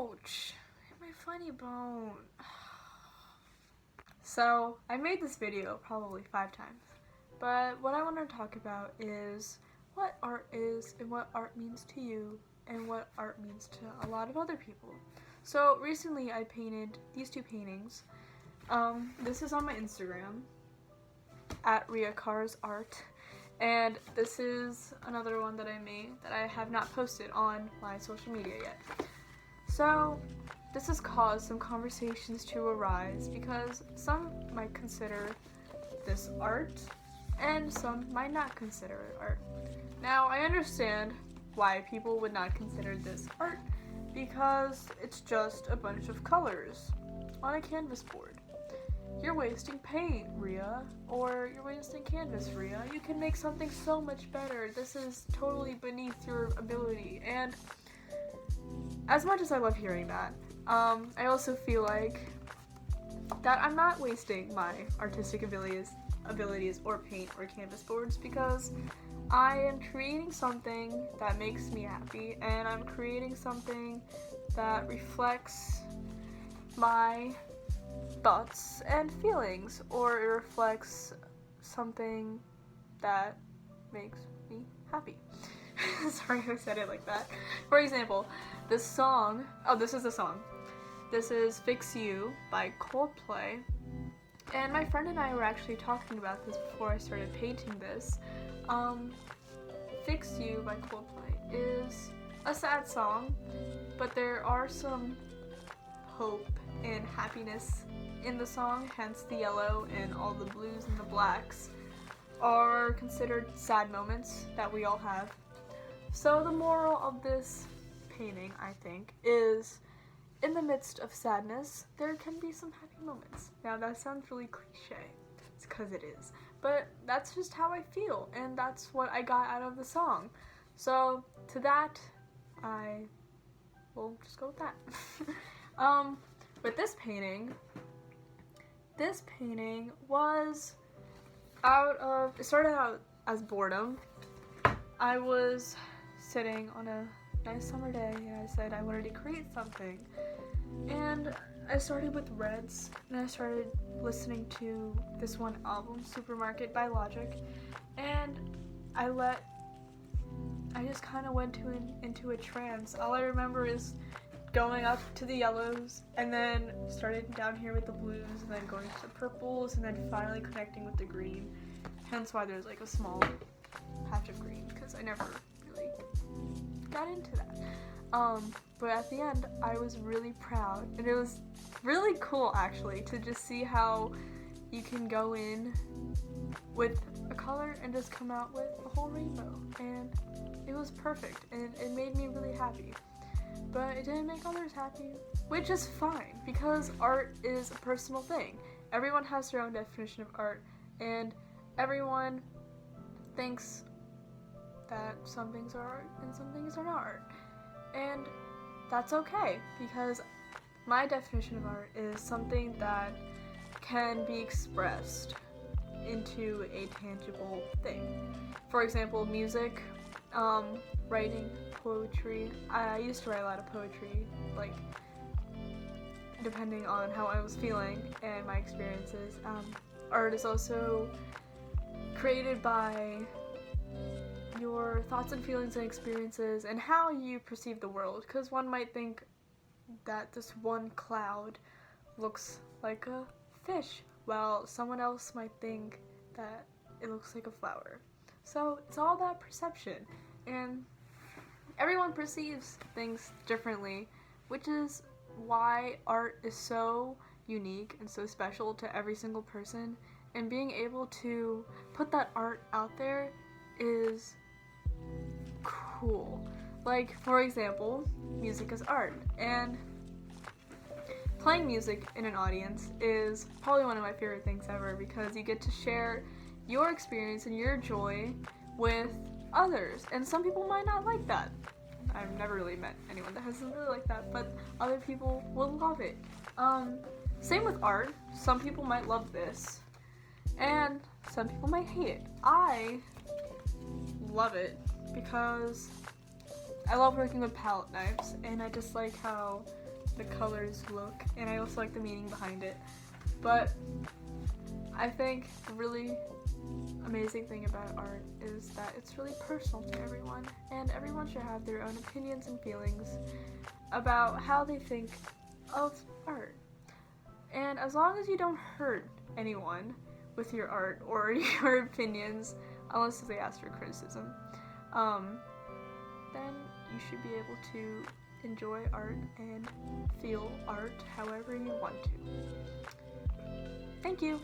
Ouch! Hit my funny bone. So, I made this video probably 5 times, but what I want to talk about is what art is and what art means to you and what art means to a lot of other people. So, recently I painted these 2 paintings. This is on my Instagram, at RiaCarsArt, and this is another one that I made that I have not posted on my social media yet. So, this has caused some conversations to arise because some might consider this art and some might not consider it art. Now, I understand why people would not consider this art because it's just a bunch of colors on a canvas board. You're wasting paint, Ria, or you're wasting canvas, Ria. You can make something so much better. This is totally beneath your ability. And as much as I love hearing that, I also feel like that I'm not wasting my artistic abilities or paint or canvas boards because I am creating something that makes me happy, and I'm creating something that reflects my thoughts and feelings, or it reflects something that makes me happy. Sorry I said it like that. For example, this song, this is the song. This is Fix You by Coldplay, and my friend and I were actually talking about this before I started painting this. Fix You by Coldplay is a sad song, but there are some hope and happiness in the song, hence the yellow and all the blues and the blacks are considered sad moments that we all have. So the moral of this painting, I think, is in the midst of sadness, there can be some happy moments. Now that sounds really cliche, it's because it is, but that's just how I feel, and that's what I got out of the song. So to that, I will just go with that. With this painting was it started out as boredom. I was sitting on a nice summer day and I said I wanted to create something. And I started with reds, and I started listening to this one album, Supermarket by Logic, and I just kind of went into a trance. All I remember is going up to the yellows, and then starting down here with the blues, and then going to the purples, and then finally connecting with the green. Hence why there's like a small patch of green, because I never really got into that. But at the end, I was really proud, and it was really cool actually to just see how you can go in with a color and just come out with a whole rainbow, and it was perfect, and it made me really happy. But it didn't make others happy, which is fine, because art is a personal thing. Everyone has their own definition of art, and everyone thinks that some things are art and some things are not art. And that's okay, because my definition of art is something that can be expressed into a tangible thing. For example, music, writing, poetry. I used to write a lot of poetry, like, depending on how I was feeling and my experiences. Art is also created by your thoughts and feelings and experiences and how you perceive the world, because one might think that this one cloud looks like a fish, while someone else might think that it looks like a flower. So it's all that perception, and everyone perceives things differently, which is why art is so unique and so special to every single person, and being able to put that art out there is cool. Like, for example, music is art, and playing music in an audience is probably one of my favorite things ever, because you get to share your experience and your joy with others, and some people might not like that. I've never really met anyone that hasn't really liked that, but other people will love it. Same with art. Some people might love this, and some people might hate it. I love it because I love working with palette knives, and I just like how the colors look, and I also like the meaning behind it. But I think the really amazing thing about art is that it's really personal to everyone, and everyone should have their own opinions and feelings about how they think of art. And as long as you don't hurt anyone with your art or your opinions, unless they ask for criticism, then you should be able to enjoy art and feel art however you want to. Thank you!